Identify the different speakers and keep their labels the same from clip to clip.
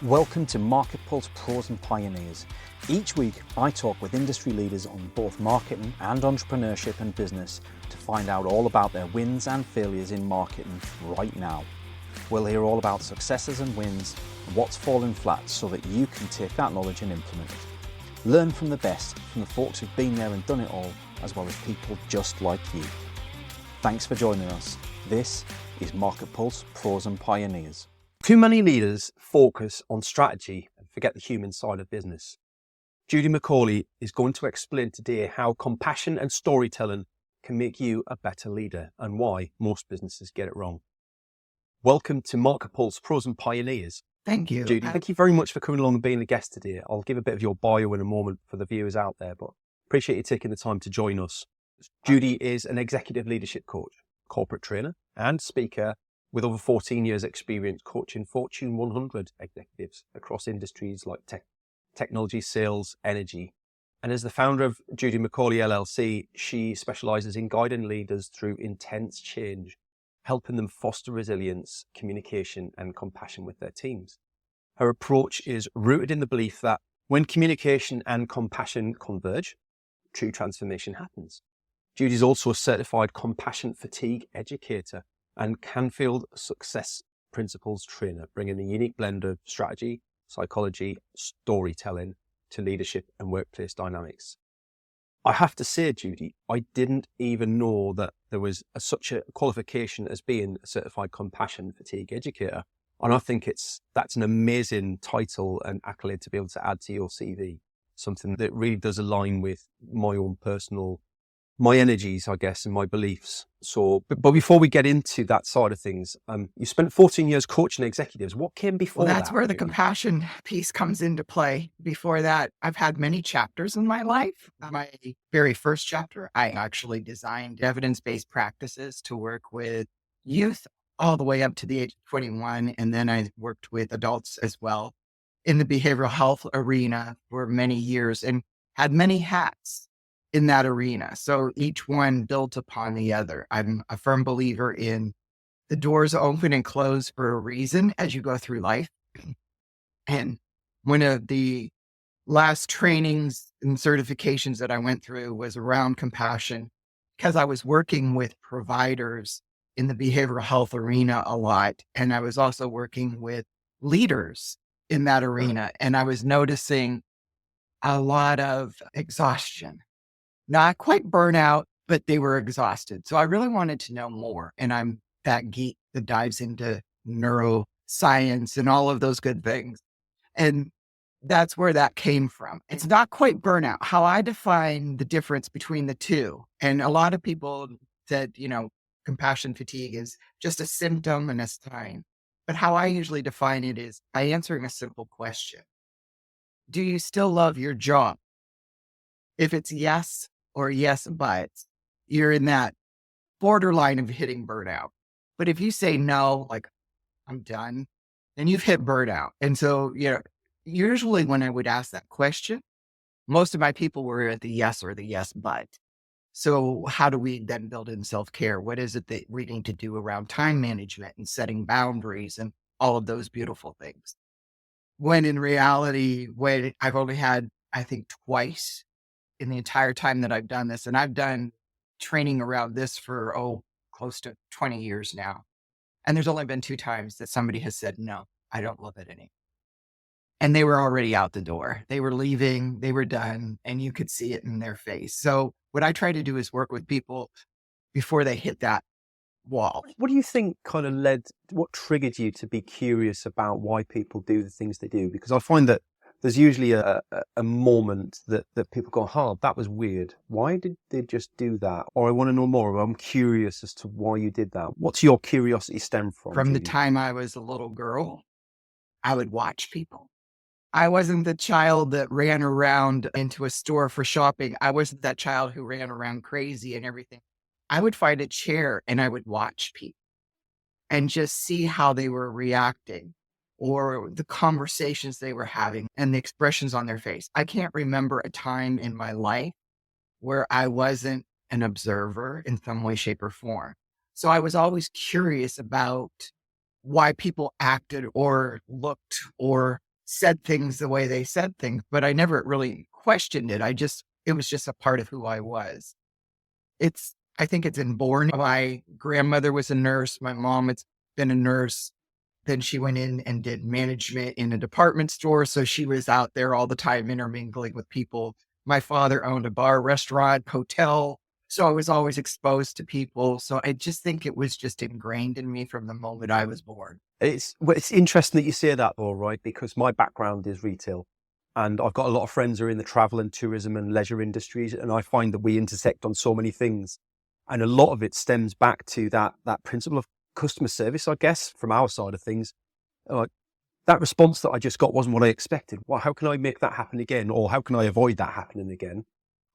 Speaker 1: Welcome to Market Pulse Pros and Pioneers. Each week, I talk with industry leaders on both marketing and entrepreneurship and business to find out all about their wins and failures in marketing right now. We'll hear all about successes and wins and what's fallen flat so that you can take that knowledge and implement it. Learn from the best, from the folks who've been there and done it all, as well as people just like you. Thanks for joining us. This is Market Pulse Pros and Pioneers.
Speaker 2: Too many leaders focus on strategy and forget the human side of business. Judy Micale is going to explain today how compassion and storytelling can make you a better leader and why most businesses get it wrong. Welcome to Market Pulse Pros and Pioneers.
Speaker 3: Thank you.
Speaker 2: Judy, thank you very much for coming along and being a guest today. I'll give a bit of your bio in a moment for the viewers out there, but appreciate you taking the time to join us. Judy is an executive leadership coach, corporate trainer and speaker with over 14 years experience coaching Fortune 100 executives across industries like technology, sales, energy. And as the founder of Judy Micale LLC, she specializes in guiding leaders through intense change, helping them foster resilience, communication, and compassion with their teams. Her approach is rooted in the belief that when communication and compassion converge, true transformation happens. Judy is also a certified compassion fatigue educator and Canfield Success Principles trainer, bringing a unique blend of strategy, psychology, storytelling to leadership and workplace dynamics. I have to say, Judy, I didn't even know that there was such a qualification as being a certified compassion fatigue educator. And I think that's an amazing title and accolade to be able to add to your CV, something that really does align with my energies, I guess, and my beliefs. So, but before we get into that side of things, you spent 14 years coaching executives. What came before that?
Speaker 3: Well, that's where the compassion piece comes into play. Before that, I've had many chapters in my life. My very first chapter, I actually designed evidence-based practices to work with youth all the way up to the age of 21. And then I worked with adults as well in the behavioral health arena for many years and had many hats in that arena. So each one built upon the other. I'm a firm believer in the doors open and close for a reason as you go through life. And one of the last trainings and certifications that I went through was around compassion because I was working with providers in the behavioral health arena a lot. And I was also working with leaders in that arena. And I was noticing a lot of exhaustion. Not quite burnout, but they were exhausted. So I really wanted to know more. And I'm that geek that dives into neuroscience and all of those good things. And that's where that came from. It's not quite burnout. How I define the difference between the two. And a lot of people said, compassion fatigue is just a symptom and a sign. But how I usually define it is by answering a simple question. Do you still love your job? If it's yes, or yes, but you're in that borderline of hitting burnout. But if you say no, like I'm done, then you've hit burnout. And so, usually when I would ask that question, most of my people were at the yes or the yes, but. So how do we then build in self-care? What is it that we need to do around time management and setting boundaries and all of those beautiful things? When in reality, when I've only had, I think twice in the entire time that I've done this, and I've done training around this for, close to 20 years now. And there's only been 2 times that somebody has said, no, I don't love it anymore. And they were already out the door. They were leaving, they were done, and you could see it in their face. So what I try to do is work with people before they hit that wall.
Speaker 2: What do you think what triggered you to be curious about why people do the things they do? Because I find that there's usually a moment that people go, that was weird. Why did they just do that? Or I want to know more. I'm curious as to why you did that. What's your curiosity stem from?
Speaker 3: From the
Speaker 2: Judy?
Speaker 3: time I was a little girl, I would watch people. I wasn't the child that ran around into a store for shopping. I wasn't that child who ran around crazy and everything. I would find a chair and I would watch people and just see how they were reacting, or the conversations they were having and the expressions on their face. I can't remember a time in my life where I wasn't an observer in some way, shape, or form. So I was always curious about why people acted or looked or said things the way they said things, but I never really questioned it. It was just a part of who I was. I think it's inborn. My grandmother was a nurse. My mom has been a nurse. Then she went in and did management in a department store. So she was out there all the time intermingling with people. My father owned a bar, restaurant, hotel. So I was always exposed to people. So I just think it was just ingrained in me from the moment I was born.
Speaker 2: It's interesting that you say that, though, right? Because my background is retail, and I've got a lot of friends who are in the travel and tourism and leisure industries, and I find that we intersect on so many things. And a lot of it stems back to that principle of customer service, I guess, from our side of things. That response that I just got wasn't what I expected. Well, how can I make that happen again? Or how can I avoid that happening again?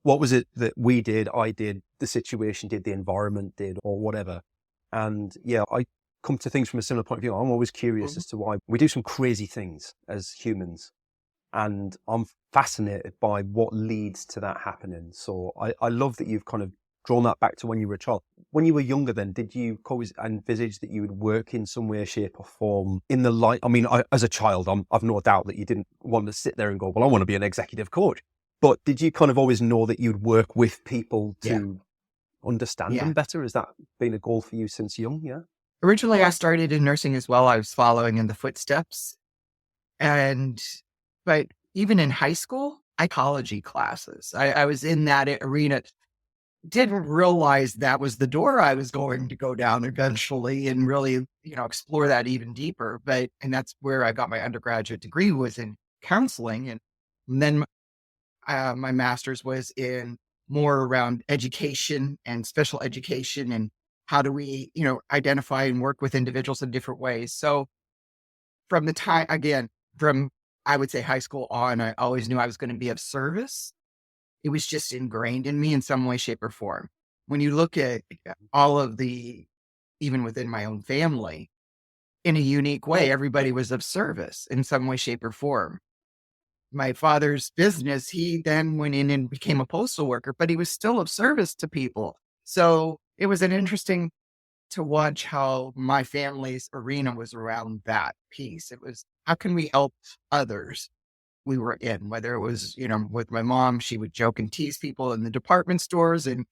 Speaker 2: What was it that we did, I did, the situation did, the environment did, or whatever? And yeah, I come to things from a similar point of view. I'm always curious as to why we do some crazy things as humans. And I'm fascinated by what leads to that happening. So I love that you've kind of drawn that back to when you were a child. When you were younger then, did you always envisage that you would work in some way, shape or form in the light? I mean, as a child, I've no doubt that you didn't want to sit there and go, well, I want to be an executive coach. But did you kind of always know that you'd work with people to understand them better? Has that been a goal for you since young? Yeah.
Speaker 3: Originally, I started in nursing as well. I was following in the footsteps. But even in high school, psychology classes, I was in that arena. Didn't realize that was the door I was going to go down eventually and really, explore that even deeper. And that's where I got my undergraduate degree, was in counseling. And then my master's was in more around education and special education and how do we, identify and work with individuals in different ways. So from the time, again, from I would say high school on, I always knew I was going to be of service. It was just ingrained in me in some way, shape, or form. When you look at all of even within my own family, in a unique way, everybody was of service in some way, shape, or form. My father's business, he then went in and became a postal worker, but he was still of service to people. So it was an interesting to watch how my family's arena was around that piece. It was, how can we help others? We were in, whether it was, with my mom, she would joke and tease people in the department stores and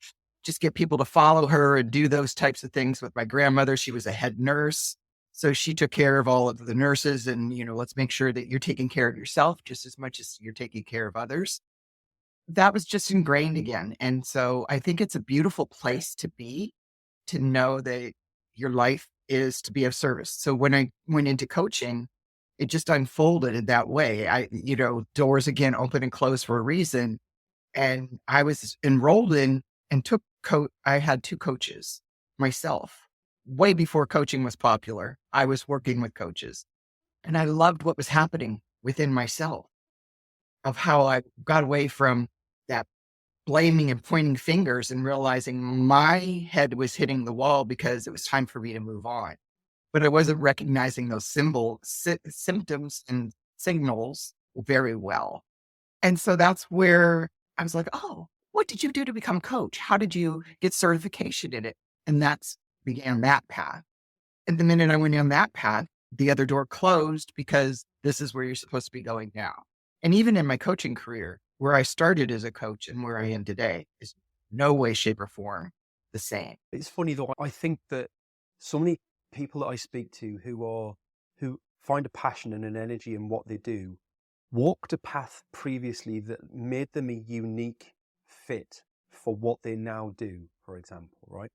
Speaker 3: just get people to follow her and do those types of things. With my grandmother, she was a head nurse. So she took care of all of the nurses and, let's make sure that you're taking care of yourself just as much as you're taking care of others. That was just ingrained again. And so I think it's a beautiful place to be, to know that your life is to be of service. So when I went into coaching, it just unfolded in that way. Doors again open and close for a reason. And I was enrolled in and I had 2 coaches myself. Way before coaching was popular, I was working with coaches. And I loved what was happening within myself, of how I got away from that blaming and pointing fingers and realizing my head was hitting the wall because it was time for me to move on. But I wasn't recognizing those symptoms and signals very well. And so that's where I was like, oh, what did you do to become coach? How did you get certification in it? And began that path. And the minute I went down that path, the other door closed because this is where you're supposed to be going now. And even in my coaching career, where I started as a coach and where I am today is no way, shape or form the same.
Speaker 2: It's funny though. I think that so many people that I speak to who find a passion and an energy in what they do walked a path previously that made them a unique fit for what they now do, for example, right?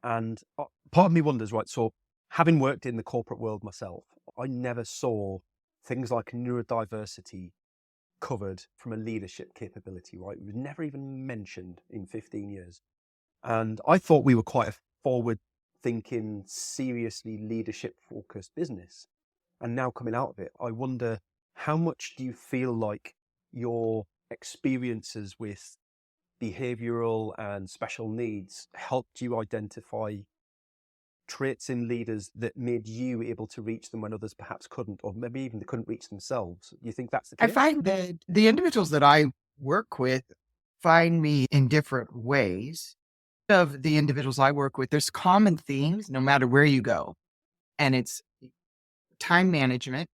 Speaker 2: And part of me wonders, right, so having worked in the corporate world myself, I never saw things like neurodiversity covered from a leadership capability, right? It was never even mentioned in 15 years. And I thought we were quite a forward-thinking, seriously leadership-focused business. And now coming out of it, I wonder, how much do you feel like your experiences with behavioral and special needs helped you identify traits in leaders that made you able to reach them when others perhaps couldn't, or maybe even they couldn't reach themselves? Do you think that's the case?
Speaker 3: I find that the individuals that I work with find me in different ways. Of the individuals I work with, there's common themes no matter where you go. And it's time management,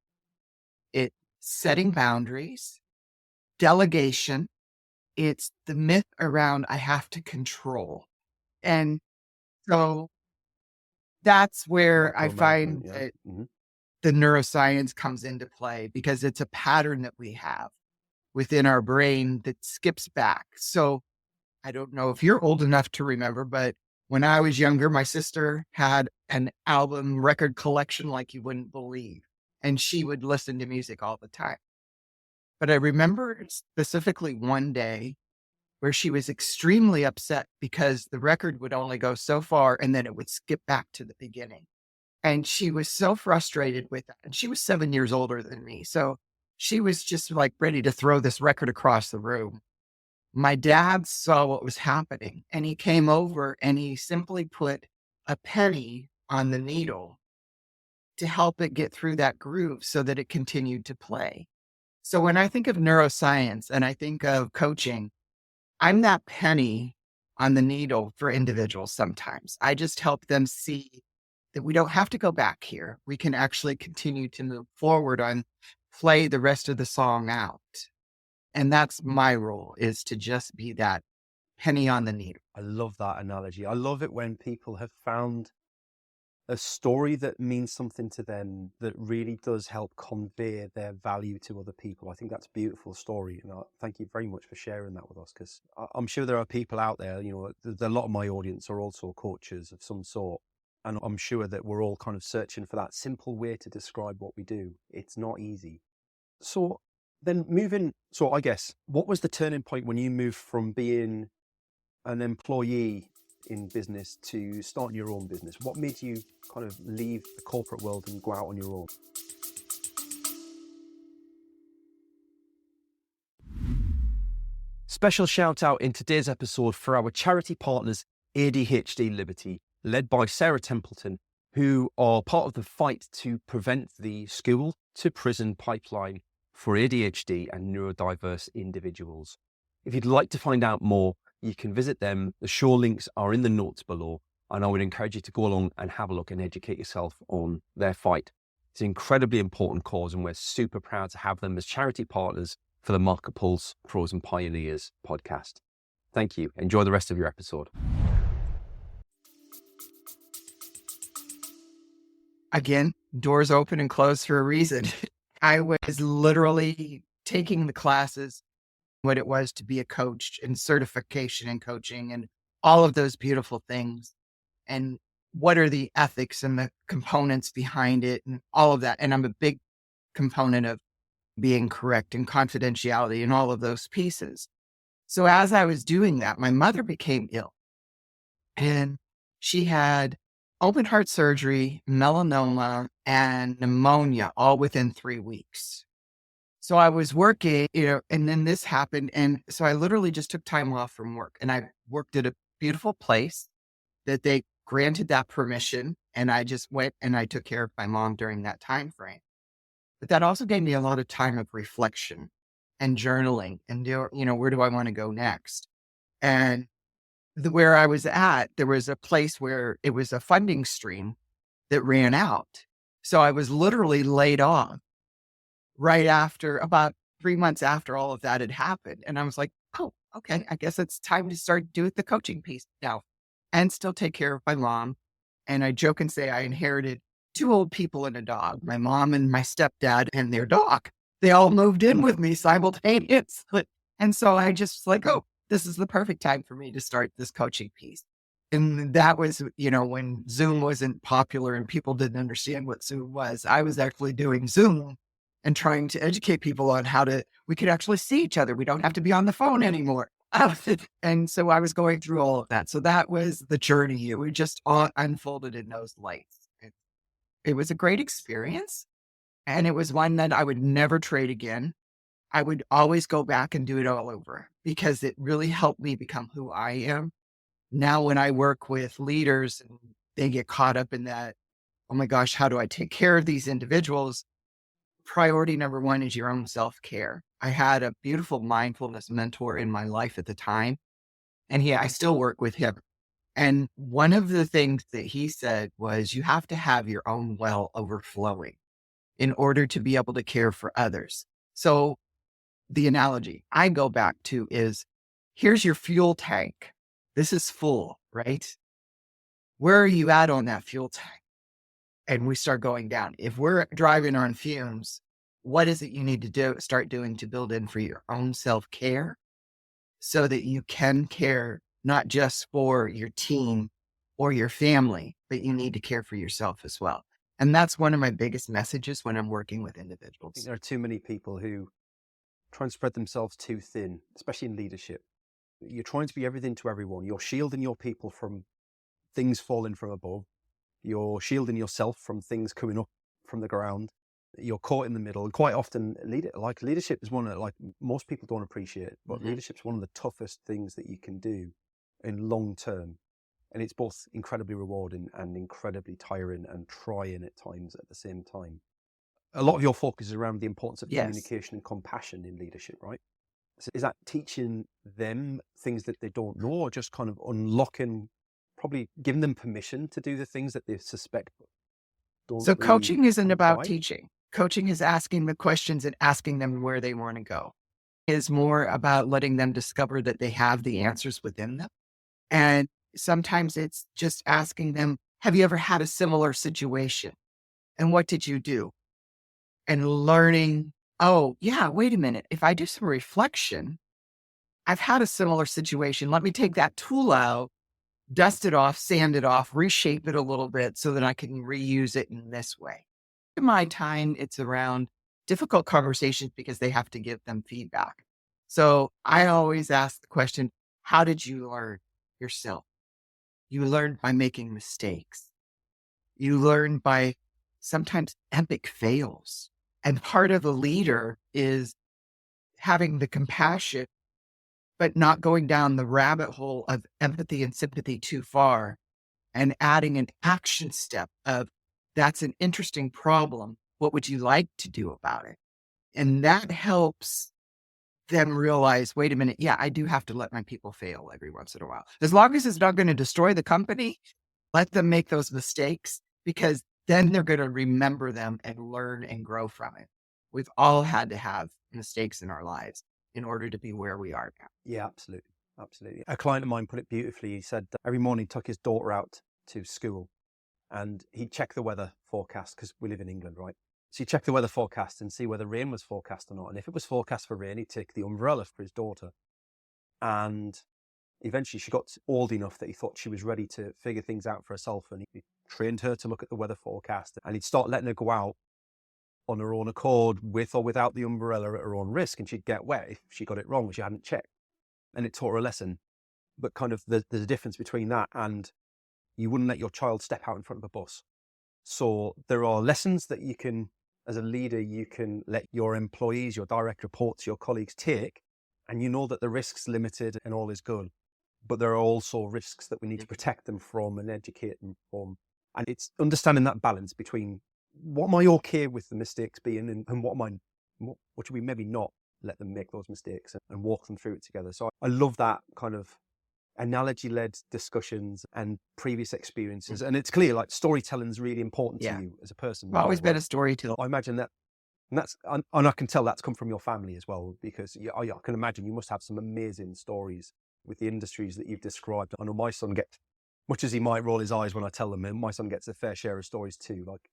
Speaker 3: it's setting boundaries, delegation. It's the myth around I have to control. And so that's where I find
Speaker 2: Micromanagement, yeah.
Speaker 3: that
Speaker 2: Mm-hmm.
Speaker 3: the neuroscience comes into play, because it's a pattern that we have within our brain that skips back. So I don't know if you're old enough to remember, but when I was younger, my sister had an album record collection like you wouldn't believe, and she would listen to music all the time. But I remember specifically one day where she was extremely upset because the record would only go so far and then it would skip back to the beginning. And she was so frustrated with that. And she was 7 years older than me. So she was just like ready to throw this record across the room. My dad saw what was happening, and he came over and he simply put a penny on the needle to help it get through that groove so that it continued to play. So when I think of neuroscience and I think of coaching, I'm that penny on the needle for individuals sometimes. I just help them see that we don't have to go back here. We can actually continue to move forward on play the rest of the song out. And that's my role, is to just be that penny on the needle.
Speaker 2: I love that analogy. I love it when people have found a story that means something to them that really does help convey their value to other people. I think that's a beautiful story. And thank you very much for sharing that with us, because I'm sure there are people out there, a lot of my audience are also coaches of some sort. And I'm sure that we're all kind of searching for that simple way to describe what we do. It's not easy. So I guess, what was the turning point when you moved from being an employee in business to starting your own business? What made you kind of leave the corporate world and go out on your own? Special shout out in today's episode for our charity partners, ADHD Liberty, led by Sarah Templeton, who are part of the fight to prevent the school to prison pipeline for ADHD and neurodiverse individuals. If you'd like to find out more, you can visit them. The show links are in the notes below, and I would encourage you to go along and have a look and educate yourself on their fight. It's an incredibly important cause, and we're super proud to have them as charity partners for the Market Pulse Frozen Pioneers podcast. Thank you. Enjoy the rest of your episode.
Speaker 3: Again, doors open and close for a reason. I was literally taking the classes, what it was to be a coach, and certification in coaching and all of those beautiful things. And what are the ethics and the components behind it and all of that. And I'm a big component of being correct and confidentiality and all of those pieces. So as I was doing that, my mother became ill, and she had open heart surgery, melanoma, and pneumonia all within 3 weeks. So I was working, and then this happened. And so I literally just took time off from work, and I worked at a beautiful place that they granted that permission. And I just went and I took care of my mom during that time frame. But that also gave me a lot of time of reflection and journaling and, where do I want to go next? And where I was at, there was a place where it was a funding stream that ran out. So I was literally laid off right after, about 3 months after all of that had happened. And I was like, oh, okay, I guess it's time to start doing the coaching piece now and still take care of my mom. And I joke and say I inherited 2 old people and a dog, my mom and my stepdad and their dog. They all moved in with me simultaneously. And so I just like, oh, this is the perfect time for me to start this coaching piece. And that was, when Zoom wasn't popular and people didn't understand what Zoom was, I was actually doing Zoom and trying to educate people on we could actually see each other. We don't have to be on the phone anymore. And so I was going through all of that. So that was the journey. It just all unfolded in those lights. It was a great experience. And it was one that I would never trade again. I would always go back and do it all over, because it really helped me become who I am. Now, when I work with leaders and they get caught up in that, oh my gosh, how do I take care of these individuals? Priority number 1 is your own self-care. I had a beautiful mindfulness mentor in my life at the time, and I still work with him. And one of the things that he said was, you have to have your own well overflowing. in order to be able to care for others. So the analogy I go back to is, here's your fuel tank. This is full, right? Where are you at on that fuel tank? And we start going down. If we're driving on fumes, what is it you need to start doing to build in for your own self-care so that you can care not just for your team or your family, but you need to care for yourself as well. And that's one of my biggest messages when I'm working with
Speaker 2: I think
Speaker 3: individuals.
Speaker 2: there are too many people who try and spread themselves too thin, especially in leadership. You're trying to be everything to everyone. You're shielding your people from things falling from above. You're shielding yourself from things coming up from the ground. You're caught in the middle. And quite often, leadership is one that, like, most people don't appreciate, but leadership's one of the toughest things that you can do in long term. And it's both incredibly rewarding and incredibly tiring and trying at times at the same time. A lot of your focus is around the importance of communication and compassion in leadership, right? So is that teaching them things that they don't know, or just kind of unlocking, probably giving them permission to do the things that they suspect don't
Speaker 3: So
Speaker 2: really
Speaker 3: coaching isn't about
Speaker 2: apply?
Speaker 3: teaching. Coaching is asking the questions and asking them where they want to go. It's more about letting them discover that they have the answers within them. And sometimes it's just asking them, have you ever had a similar situation? And what did you do? And learning, oh, yeah, wait a minute. If I do some reflection, I've had a similar situation. Let me take that tool out, dust it off, sand it off, reshape it a little bit so that I can reuse it in this way. In my time, it's around difficult conversations because they have to give them feedback. So I always ask the question, how did you learn yourself? You learn by making mistakes. You learn by sometimes epic fails. And part of a leader is having the compassion, but not going down the rabbit hole of empathy and sympathy too far, and adding an action step of, that's an interesting problem. What would you like to do about it? And that helps them realize, wait a minute, yeah, I do have to let my people fail every once in a while. As long as it's not going to destroy the company, let them make those mistakes, because then they're going to remember them and learn and grow from it. We've all had to have mistakes in our lives in order to be where we are now.
Speaker 2: Yeah, absolutely. Absolutely. A client of mine put it beautifully. He said that every morning he took his daughter out to school and he'd check the weather forecast, because we live in England, right? So he'd check the weather forecast and see whether rain was forecast or not. And if it was forecast for rain, he'd take the umbrella for his daughter. And eventually she got old enough that he thought she was ready to figure things out for herself. And he trained her to look at the weather forecast, and he'd start letting her go out on her own accord, with or without the umbrella, at her own risk. And she'd get wet if she got it wrong, she hadn't checked. And it taught her a lesson. But kind of there's a difference between that and you wouldn't let your child step out in front of a bus. So there are lessons that you can, as a leader, you can let your employees, your direct reports, your colleagues take, and you know that the risk's limited and all is good. But there are also risks that we need to protect them from and educate them from. And it's understanding that balance between what am I okay with the mistakes being, and what should we maybe not let them make those mistakes, and walk them through it together. So I love that kind of analogy-led discussions and previous experiences. And it's clear, like, storytelling is really important to you as a person.
Speaker 3: I've always been a storyteller.
Speaker 2: I imagine that, and I can tell that's come from your family as well, because I can imagine you must have some amazing stories with the industries that you've described. I know my son gets, much as he might roll his eyes when I tell them, and my son gets a fair share of stories too. Like,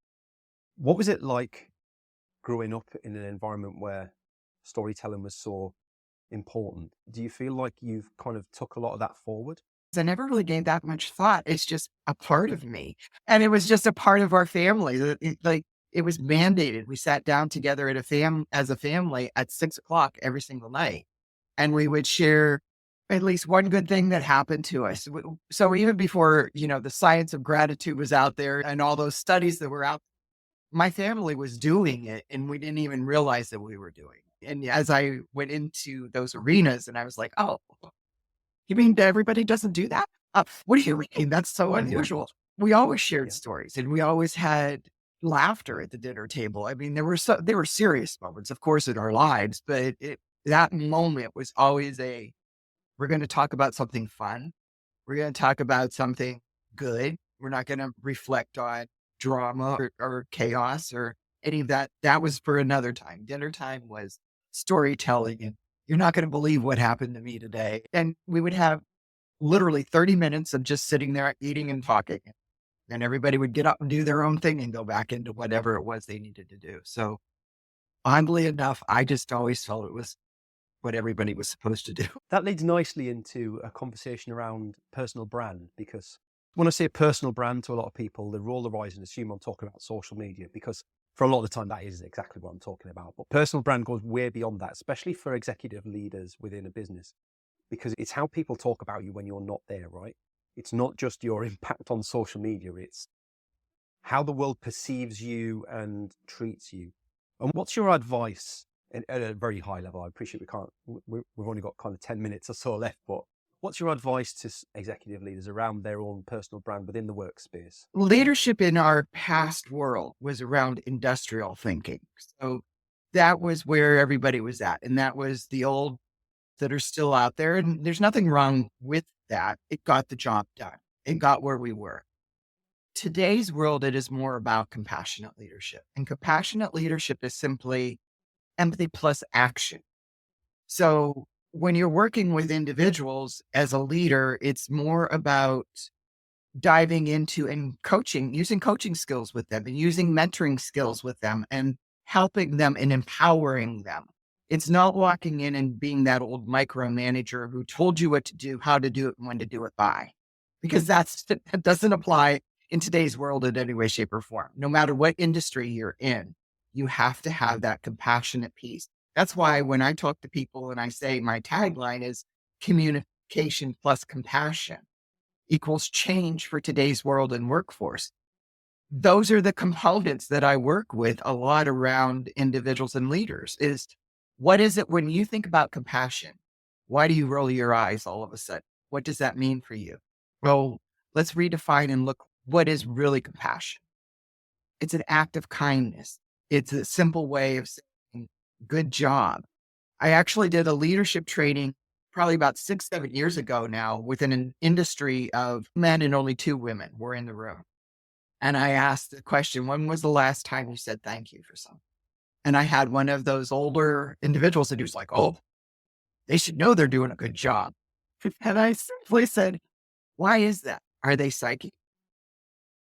Speaker 2: what was it like growing up in an environment where storytelling was so important? Do you feel like you've kind of took a lot of that forward?
Speaker 3: I never really gave that much thought. It's just a part of me. And it was just a part of our family. It was mandated. We sat down together as a family at 6:00 every single night. And we would share at least one good thing that happened to us. So even before, the science of gratitude was out there and all those studies that were out, my family was doing it and we didn't even realize that we were doing it. And as I went into those arenas and I was like, oh, you mean everybody doesn't do that? What do you mean? That's so unusual. We always shared stories and we always had laughter at the dinner table. I mean, there were serious moments, of course, in our lives, but that moment was always we're going to talk about something fun. We're going to talk about something good. We're not going to reflect on drama or chaos or any of that. That was for another time. Dinner time was storytelling, and you're not going to believe what happened to me today. And we would have literally 30 minutes of just sitting there eating and talking. And everybody would get up and do their own thing and go back into whatever it was they needed to do. So oddly enough, I just always felt it was what everybody was supposed to do.
Speaker 2: That leads nicely into a conversation around personal brand, because when I say personal brand to a lot of people, they roll their eyes and assume I'm talking about social media, because for a lot of the time that is exactly what I'm talking about. But personal brand goes way beyond that, especially for executive leaders within a business, because it's how people talk about you when you're not there, right? It's not just your impact on social media, it's how the world perceives you and treats you. And what's your advice at a very high level? I appreciate we've only got kind of 10 minutes or so left, but what's your advice to executive leaders around their own personal brand within the workspace?
Speaker 3: Leadership in our past world was around industrial thinking. So that was where everybody was at. And that was the old that are still out there. And there's nothing wrong with that. It got the job done. It got where we were. Today's world, it is more about compassionate leadership. And compassionate leadership is simply empathy plus action. So when you're working with individuals as a leader, it's more about diving into and coaching, using coaching skills with them and using mentoring skills with them and helping them and empowering them. It's not walking in and being that old micromanager who told you what to do, how to do it, and when to do it by, because that doesn't apply in today's world in any way, shape, or form. No matter what industry you're in, you have to have that compassionate piece. That's why when I talk to people and I say my tagline is communication plus compassion equals change for today's world and workforce. Those are the components that I work with a lot around individuals and leaders. Is what is it when you think about compassion? Why do you roll your eyes all of a sudden? What does that mean for you? Well, let's redefine and look what is really compassion. It's an act of kindness. It's a simple way of saying, good job. I actually did a leadership training probably about 6-7 years ago now within an industry of men, and only 2 women were in the room. And I asked the question, when was the last time you said thank you for something? And I had one of those older individuals that was like, oh, they should know they're doing a good job. And I simply said, why is that? Are they psychic?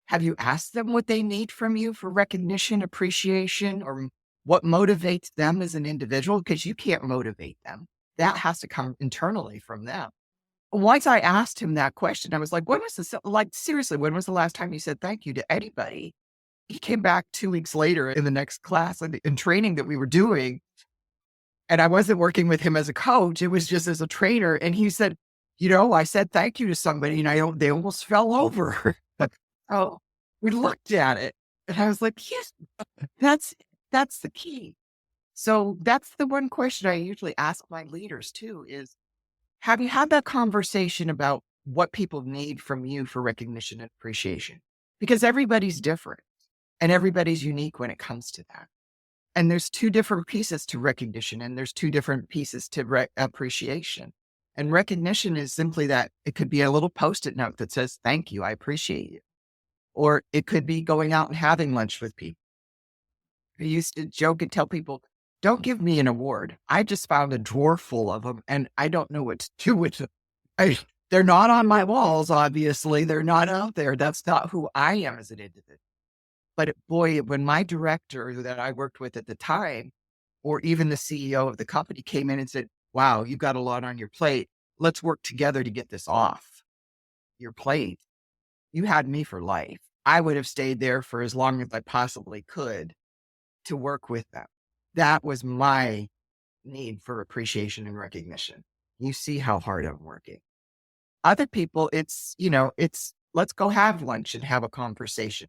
Speaker 3: Have you asked them what they need from you for recognition, appreciation, or what motivates them as an individual? Because you can't motivate them. That has to come internally from them. Once I asked him that question, I was like, seriously, when was the last time you said thank you to anybody? He came back 2 weeks later in the next class in training that we were doing. And I wasn't working with him as a coach. It was just as a trainer. And he said, I said thank you to somebody and they almost fell over. Oh, we looked at it and I was like, yes, that's the key. So that's the one question I usually ask my leaders too is, have you had that conversation about what people need from you for recognition and appreciation? Because everybody's different and everybody's unique when it comes to that. And there's 2 different pieces to recognition and there's 2 different pieces to appreciation. And recognition is simply that it could be a little Post-it note that says, thank you, I appreciate you. Or it could be going out and having lunch with people. I used to joke and tell people, don't give me an award. I just found a drawer full of them and I don't know what to do with them. They're not on my walls, obviously. They're not out there. That's not who I am as an individual. But boy, when my director that I worked with at the time, or even the CEO of the company came in and said, wow, you've got a lot on your plate. Let's work together to get this off your plate. You had me for life. I would have stayed there for as long as I possibly could to work with them. That was my need for appreciation and recognition. You see how hard I'm working. Other people, it's let's go have lunch and have a conversation.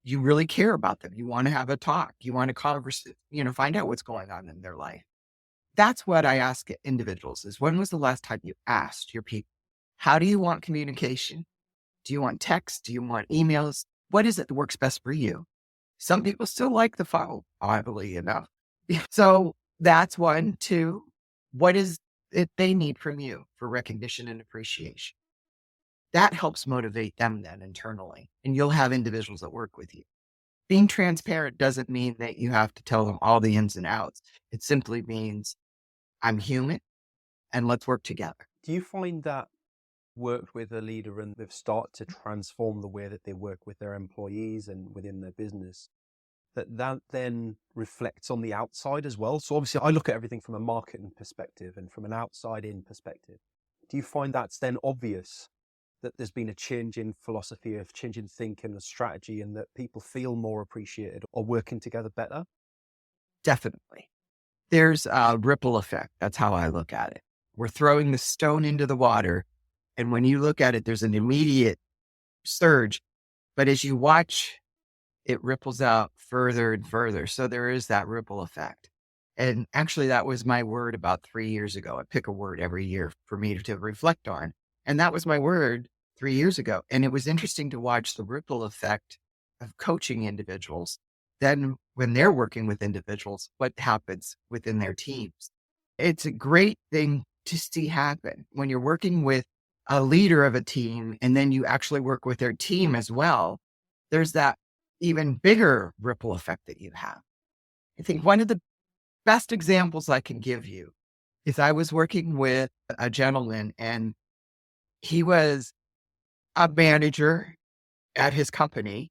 Speaker 3: You really care about them. You want to have a talk. You want to converse, find out what's going on in their life. That's what I ask individuals is, when was the last time you asked your people, how do you want communication? Do you want text? Do you want emails? What is it that works best for you? Some people still like the phone, oddly enough. So that's 1. 2, what is it they need from you for recognition and appreciation? That helps motivate them then internally. And you'll have individuals that work with you. Being transparent doesn't mean that you have to tell them all the ins and outs. It simply means I'm human and let's work together.
Speaker 2: Do you find that worked with a leader and they've started to transform the way that they work with their employees and within their business, that then reflects on the outside as well? So obviously I look at everything from a marketing perspective and from an outside in perspective. Do you find that's then obvious that there's been a change in philosophy, a change in thinking and strategy, and that people feel more appreciated or working together better?
Speaker 3: Definitely. There's a ripple effect. That's how I look at it. We're throwing the stone into the water. And when you look at it, there's an immediate surge. But as you watch, it ripples out further and further. So there is that ripple effect. And actually, that was my word about 3 years ago. I pick a word every year for me to reflect on. And that was my word 3 years ago. And it was interesting to watch the ripple effect of coaching individuals. Then when they're working with individuals, what happens within their teams? It's a great thing to see happen when you're working with a leader of a team and then you actually work with their team as well. There's that even bigger ripple effect that you have. I think one of the best examples I can give you is I was working with a gentleman and he was a manager at his company.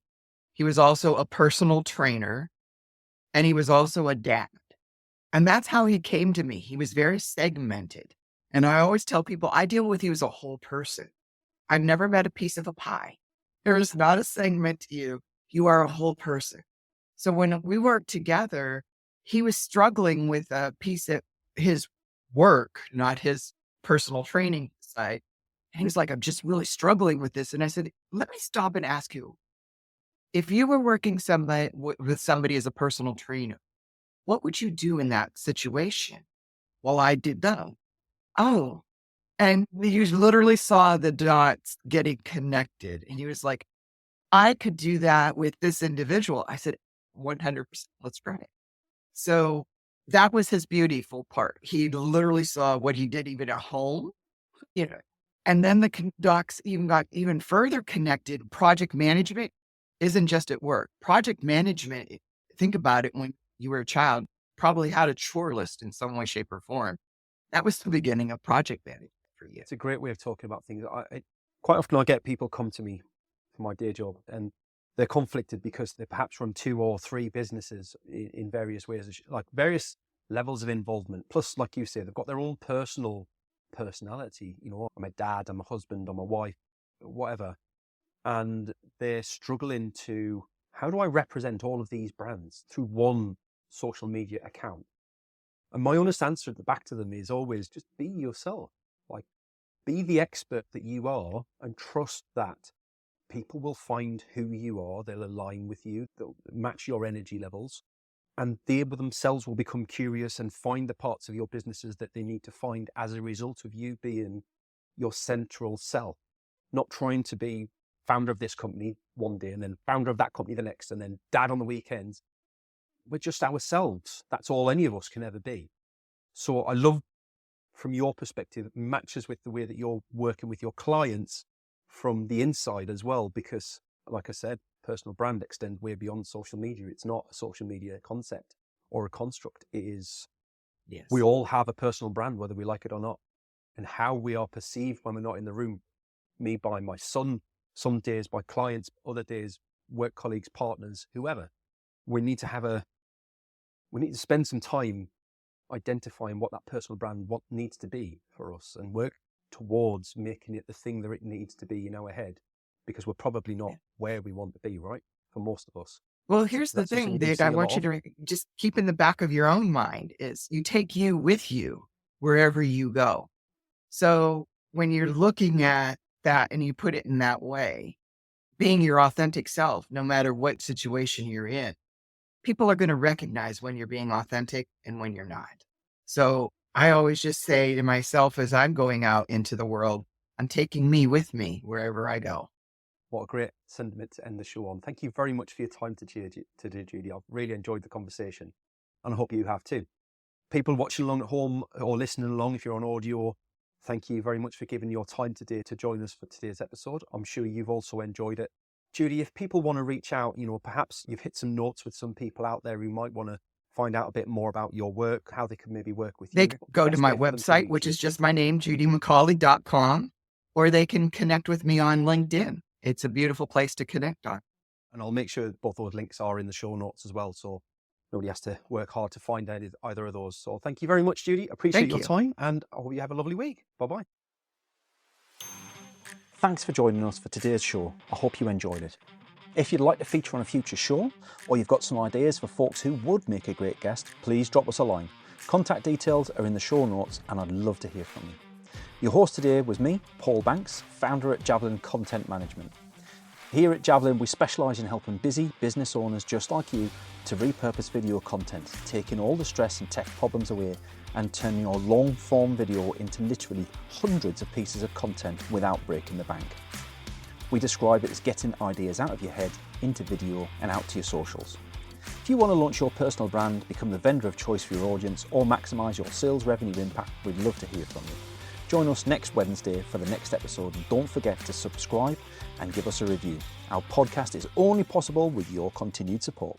Speaker 3: He was also a personal trainer and he was also a dad. And that's how he came to me. He was very segmented. And I always tell people I deal with you as a whole person. I've never met a piece of a pie. There is not a segment to you. You are a whole person. So when we worked together, he was struggling with a piece of his work, not his personal training side. And he was like, I'm just really struggling with this. And I said, let me stop and ask you, if you were working with somebody as a personal trainer, what would you do in that situation? Well, I did that. Oh, and you literally saw the dots getting connected. And he was like, I could do that with this individual. I said, 100%, let's try it. So that was his beautiful part. He literally saw what he did even at home, and then the docs even got even further connected. Project management isn't just at work. Project management, think about it, when you were a child, probably had a chore list in some way, shape, or form. That was the beginning of project management for you.
Speaker 2: It's a great way of talking about things. Quite often I get people come to me for my day job and they're conflicted because they perhaps run 2 or 3 businesses in various ways, like various levels of involvement. Plus, like you say, they've got their own personal personality. I'm a dad, I'm a husband, I'm a wife, whatever. And they're struggling to, how do I represent all of these brands through one social media account? And my honest answer back to them is always just be yourself. Like, be the expert that you are and trust that people will find who you are. They'll align with you. They'll match your energy levels. And they themselves will become curious and find the parts of your businesses that they need to find as a result of you being your central self. Not trying to be founder of this company one day and then founder of that company the next and then dad on the weekends. We're just ourselves. That's all any of us can ever be. So I love, from your perspective, it matches with the way that you're working with your clients from the inside as well, because like I said, personal brand extends way beyond social media. It's not a social media concept or a construct. It is,
Speaker 3: yes,
Speaker 2: we all have a personal brand, whether we like it or not. And how we are perceived when we're not in the room, me by my son, some days by clients, other days work colleagues, partners, whoever. We need to spend some time identifying what that personal brand, what needs to be for us, and work towards making it the thing that it needs to be in our head, because we're probably not where we want to be, right? For most of us.
Speaker 3: Well, here's the thing, Dick, I want you to just keep in the back of your own mind is you take you with you wherever you go. So when you're looking at that and you put it in that way, being your authentic self, no matter what situation you're in, people are going to recognize when you're being authentic and when you're not. So I always just say to myself as I'm going out into the world, I'm taking me with me wherever I go.
Speaker 2: What a great sentiment to end the show on. Thank you very much for your time today, Judy. I've really enjoyed the conversation and I hope you have too. People watching along at home or listening along, if you're on audio, thank you very much for giving your time today to join us for today's episode. I'm sure you've also enjoyed it. Judy, if people want to reach out, perhaps you've hit some notes with some people out there who might want to find out a bit more about your work, how they can maybe work with you.
Speaker 3: They go to my website, which is just my name, judymicale.com, or they can connect with me on LinkedIn. It's a beautiful place to connect on.
Speaker 2: And I'll make sure both those links are in the show notes as well, so nobody has to work hard to find either of those. So thank you very much, Judy. Appreciate your time, and I hope you have a lovely week. Bye-bye.
Speaker 1: Thanks for joining us for today's show. I hope you enjoyed it. If you'd like to feature on a future show, or you've got some ideas for folks who would make a great guest, please drop us a line. Contact details are in the show notes, and I'd love to hear from you. Your host today was me, Paul Banks, founder at Javelin Content Management. Here at Javelin, we specialise in helping busy business owners just like you to repurpose video content, taking all the stress and tech problems away and turning your long-form video into literally hundreds of pieces of content without breaking the bank. We describe it as getting ideas out of your head, into video and out to your socials. If you want to launch your personal brand, become the vendor of choice for your audience, or maximise your sales revenue impact, we'd love to hear from you. Join us next Wednesday for the next episode, and don't forget to subscribe and give us a review. Our podcast is only possible with your continued support.